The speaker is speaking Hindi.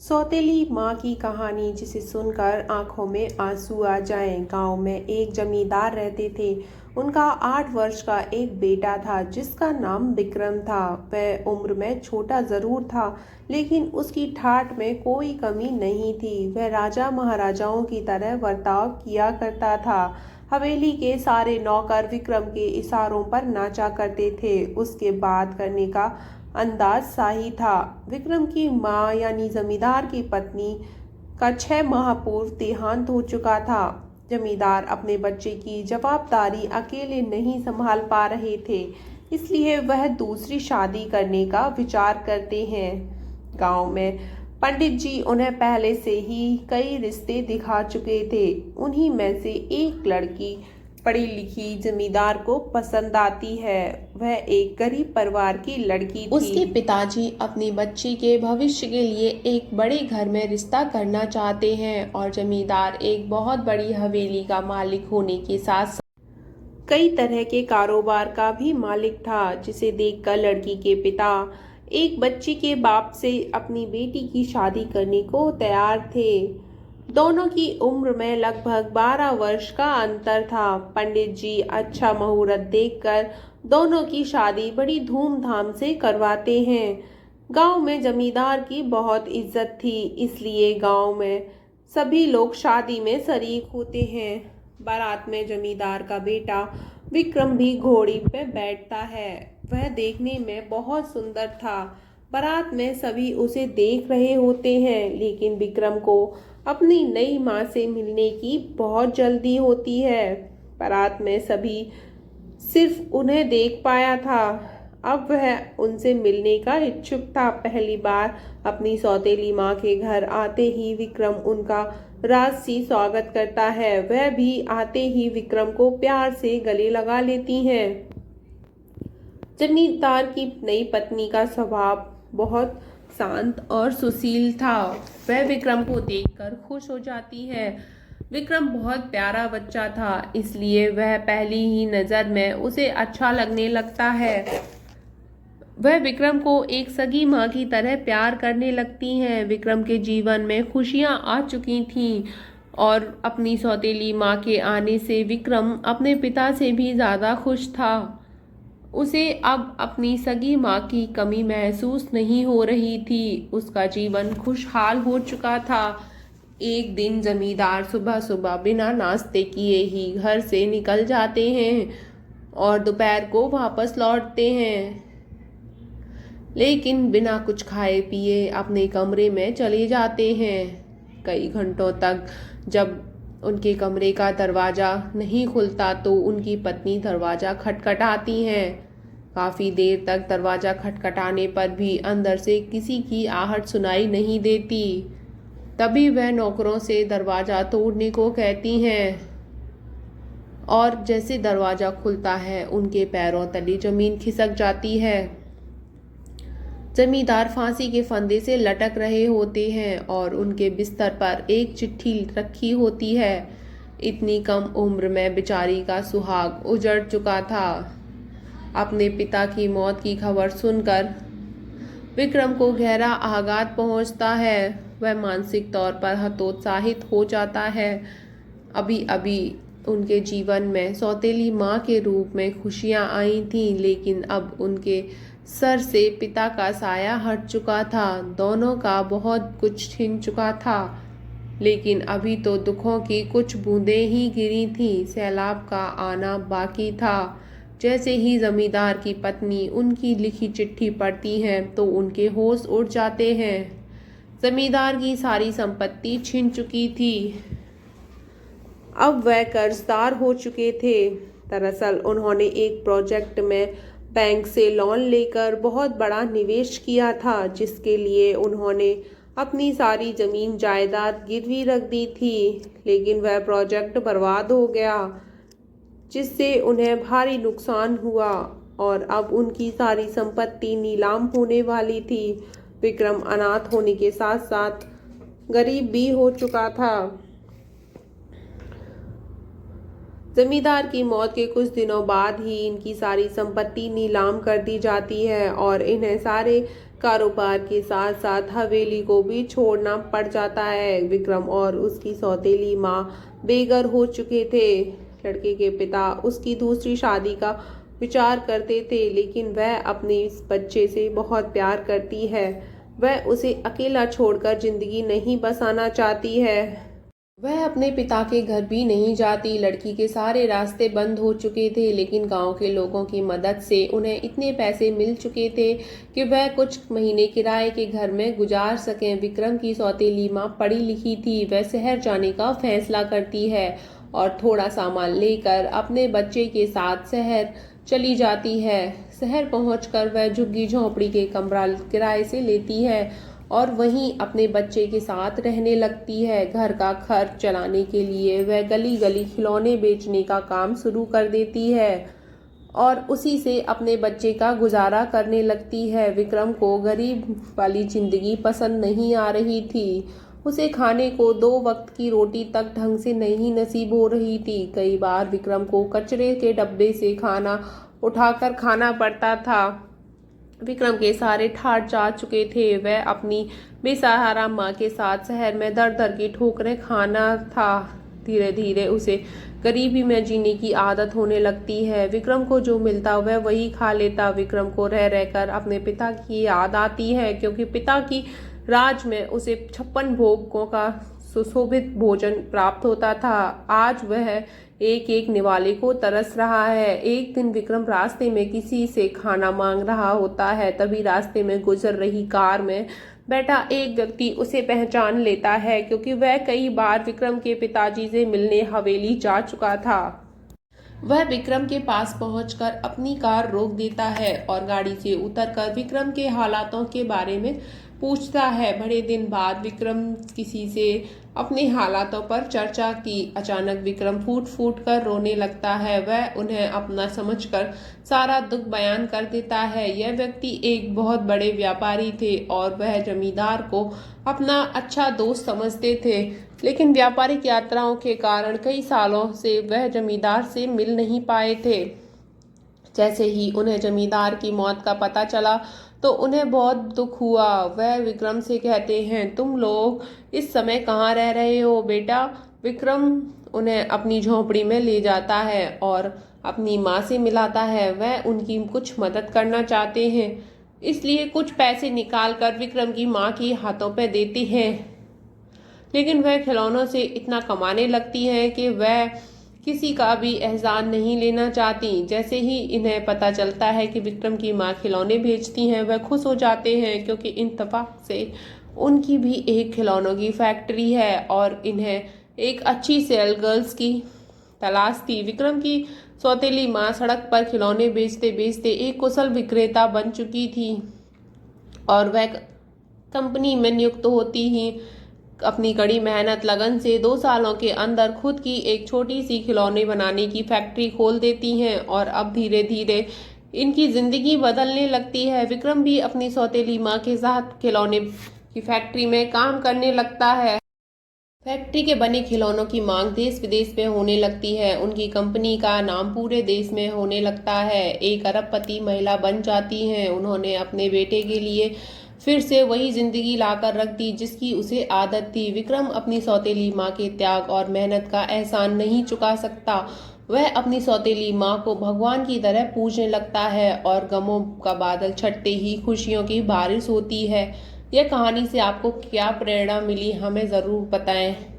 सौतेली माँ की कहानी जिसे सुनकर आंखों में आंसू आ जाएं। गांव में एक जमींदार रहते थे। उनका 8 वर्ष का एक बेटा था जिसका नाम विक्रम था। वह उम्र में छोटा जरूर था, लेकिन उसकी ठाठ में कोई कमी नहीं थी। वह राजा महाराजाओं की तरह बर्ताव किया करता था। हवेली के सारे नौकर विक्रम के इशारों पर नाचा करते थे। उसके बात करने का अंदाज शाही था। विक्रम की माँ यानी जमींदार की पत्नी का 6 माह पूर्व देहांत हो चुका था। जमींदार अपने बच्चे की जवाबदारी अकेले नहीं संभाल पा रहे थे, इसलिए वह दूसरी शादी करने का विचार करते हैं। गांव में पंडित जी उन्हें पहले से ही कई रिश्ते दिखा चुके थे। उन्हीं में से एक लड़की पढ़ी लिखी जमींदार को पसंद आती है। वह एक गरीब परिवार की लड़की थी। उसके पिताजी अपनी बच्ची के भविष्य के लिए एक बड़े घर में रिश्ता करना चाहते हैं और जमींदार एक बहुत बड़ी हवेली का मालिक होने के साथ कई तरह के कारोबार का भी मालिक था, जिसे देखकर लड़की के पिता एक बच्ची के बाप से अपनी बेटी की शादी करने को तैयार थे। दोनों की उम्र में लगभग 12 वर्ष का अंतर था। पंडित जी अच्छा मुहूर्त देखकर दोनों की शादी बड़ी धूमधाम से करवाते हैं। गांव में जमींदार की बहुत इज्जत थी, इसलिए गांव में सभी लोग शादी में शरीक होते हैं। बारात में जमींदार का बेटा विक्रम भी घोड़ी पे बैठता है। वह देखने में बहुत सुंदर था। बारात में सभी उसे देख रहे होते हैं, लेकिन विक्रम को अपनी नई माँ से मिलने की बहुत जल्दी होती है। बारात में सभी सिर्फ उन्हें देख पाया था, अब वह उनसे मिलने का इच्छुक था। पहली बार अपनी सौतेली माँ के घर आते ही विक्रम उनका राजसी स्वागत करता है। वह भी आते ही विक्रम को प्यार से गले लगा लेती हैं। जमींदार की नई पत्नी का स्वभाव बहुत शांत और सुशील था। वह विक्रम को देखकर खुश हो जाती है। विक्रम बहुत प्यारा बच्चा था, इसलिए वह पहली ही नज़र में उसे अच्छा लगने लगता है। वह विक्रम को एक सगी माँ की तरह प्यार करने लगती हैं। विक्रम के जीवन में खुशियाँ आ चुकी थीं और अपनी सौतेली माँ के आने से विक्रम अपने पिता से भी ज़्यादा खुश था। उसे अब अपनी सगी माँ की कमी महसूस नहीं हो रही थी। उसका जीवन खुशहाल हो चुका था। एक दिन जमींदार सुबह सुबह बिना नाश्ते किए ही घर से निकल जाते हैं और दोपहर को वापस लौटते हैं, लेकिन बिना कुछ खाए पिए अपने कमरे में चले जाते हैं। कई घंटों तक जब उनके कमरे का दरवाज़ा नहीं खुलता तो उनकी पत्नी दरवाज़ा खटखटाती हैं। काफ़ी देर तक दरवाज़ा खटखटाने पर भी अंदर से किसी की आहट सुनाई नहीं देती। तभी वह नौकरों से दरवाज़ा तोड़ने को कहती हैं और जैसे दरवाज़ा खुलता है उनके पैरों तले ज़मीन खिसक जाती है। जमींदार फांसी के फंदे से लटक रहे होते हैं और उनके बिस्तर पर एक चिट्ठी रखी होती है। इतनी कम उम्र में बेचारी का सुहाग उजड़ चुका था। अपने पिता की मौत की खबर सुनकर विक्रम को गहरा आघात पहुंचता है। वह मानसिक तौर पर हतोत्साहित हो जाता है। अभी अभी उनके जीवन में सौतेली माँ के रूप में खुशियाँ आई थीं, लेकिन अब उनके सर से पिता का साया हट चुका था। दोनों का बहुत कुछ छिन चुका था, लेकिन अभी तो दुखों की कुछ बूंदें ही गिरी थीं। सैलाब का आना बाकी था। जैसे ही जमींदार की पत्नी उनकी लिखी चिट्ठी पढ़ती है तो उनके होश उड़ जाते हैं। जमींदार की सारी संपत्ति छिन चुकी थी। अब वह कर्जदार हो चुके थे। दरअसल उन्होंने एक प्रोजेक्ट में बैंक से लोन लेकर बहुत बड़ा निवेश किया था, जिसके लिए उन्होंने अपनी सारी ज़मीन जायदाद गिरवी रख दी थी। लेकिन वह प्रोजेक्ट बर्बाद हो गया, जिससे उन्हें भारी नुकसान हुआ और अब उनकी सारी संपत्ति नीलाम होने वाली थी। विक्रम अनाथ होने के साथ साथ गरीब भी हो चुका था। जमींदार की मौत के कुछ दिनों बाद ही इनकी सारी संपत्ति नीलाम कर दी जाती है और इन्हें सारे कारोबार के साथ साथ हवेली को भी छोड़ना पड़ जाता है। विक्रम और उसकी सौतेली माँ बेघर हो चुके थे। लड़के के पिता उसकी दूसरी शादी का विचार करते थे, लेकिन वह अपने इस बच्चे से बहुत प्यार करती है। वह उसे अकेला छोड़कर जिंदगी नहीं बसाना चाहती है। वह अपने पिता के घर भी नहीं जाती। लड़की के सारे रास्ते बंद हो चुके थे, लेकिन गांव के लोगों की मदद से उन्हें इतने पैसे मिल चुके थे कि वह कुछ महीने किराए के घर में गुजार सकें। विक्रम की सौतेली माँ पढ़ी लिखी थी। वह शहर जाने का फैसला करती है और थोड़ा सामान लेकर अपने बच्चे के साथ शहर चली जाती है। शहर पहुंचकर वह झुग्गी झोंपड़ी के कमरा किराए से लेती है और वहीं अपने बच्चे के साथ रहने लगती है। घर का खर्च चलाने के लिए वह गली गली खिलौने बेचने का काम शुरू कर देती है और उसी से अपने बच्चे का गुजारा करने लगती है। विक्रम को गरीब वाली जिंदगी पसंद नहीं आ रही थी। उसे खाने को 2 वक्त की रोटी तक ढंग से नहीं नसीब हो रही थी। कई बार विक्रम को कचरे के डब्बे से खाना उठाकर खाना पड़ता था। विक्रम के सारे ठाठ जा चुके थे। वह अपनी बेसहारा माँ के साथ शहर में दर दर की ठोकरें खाना था। धीरे धीरे उसे गरीबी में जीने की आदत होने लगती है। विक्रम को जो मिलता वह वही खा लेता। विक्रम को रह रहकर अपने पिता की याद आती है, क्योंकि पिता की राज में उसे 56 भोगों का सुशोभित भोजन प्राप्त होता था। आज वह एक एक निवाले को तरस रहा है। एक दिन विक्रम रास्ते में किसी से खाना मांग रहा होता है। तभी रास्ते में गुजर रही कार में बैठा एक व्यक्ति उसे पहचान लेता है, क्योंकि वह कई बार विक्रम के पिताजी से मिलने हवेली जा चुका था। वह विक्रम के पास पहुंचकर अपनी कार रोक देता है और गाड़ी से उतरकर विक्रम के हालातों के बारे में पूछता है। बड़े दिन बाद विक्रम किसी से अपने हालातों पर चर्चा की। अचानक विक्रम फूट फूट कर रोने लगता है। वह उन्हें अपना समझकर सारा दुख बयान कर देता है। यह व्यक्ति एक बहुत बड़े व्यापारी थे और वह जमींदार को अपना अच्छा दोस्त समझते थे, लेकिन व्यापारिक यात्राओं के कारण कई सालों से वह जमींदार से मिल नहीं पाए थे। जैसे ही उन्हें जमींदार की मौत का पता चला तो उन्हें बहुत दुख हुआ। वह विक्रम से कहते हैं, तुम लोग इस समय कहाँ रह रहे हो बेटा? विक्रम उन्हें अपनी झोंपड़ी में ले जाता है और अपनी माँ से मिलाता है। वह उनकी कुछ मदद करना चाहते हैं, इसलिए कुछ पैसे निकाल कर विक्रम की माँ के हाथों पे देते हैं, लेकिन वह खिलौनों से इतना कमाने लगती है कि वह किसी का भी एहसान नहीं लेना चाहती। जैसे ही इन्हें पता चलता है कि विक्रम की माँ खिलौने बेचती हैं, वह खुश हो जाते हैं, क्योंकि इत्तेफाक से उनकी भी एक खिलौनों की फैक्ट्री है और इन्हें एक अच्छी सेल गर्ल्स की तलाश थी। विक्रम की सौतेली माँ सड़क पर खिलौने बेचते बेचते एक कुशल विक्रेता बन चुकी थी और वह कंपनी में नियुक्त होती ही अपनी कड़ी मेहनत लगन से 2 सालों के अंदर खुद की एक छोटी सी खिलौने बनाने की फैक्ट्री खोल देती हैं और अब धीरे धीरे इनकी जिंदगी बदलने लगती है। विक्रम भी अपनी सौतेली माँ के साथ खिलौने की फैक्ट्री में काम करने लगता है। फैक्ट्री के बने खिलौनों की मांग देश विदेश में होने लगती है। उनकी कंपनी का नाम पूरे देश में होने लगता है। एक अरबपति महिला बन जाती हैं। उन्होंने अपने बेटे के लिए फिर से वही जिंदगी लाकर रख दी जिसकी उसे आदत थी। विक्रम अपनी सौतेली माँ के त्याग और मेहनत का एहसान नहीं चुका सकता। वह अपनी सौतेली माँ को भगवान की तरह पूजने लगता है और गमों का बादल छटते ही खुशियों की बारिश होती है। यह कहानी से आपको क्या प्रेरणा मिली, हमें ज़रूर बताएं।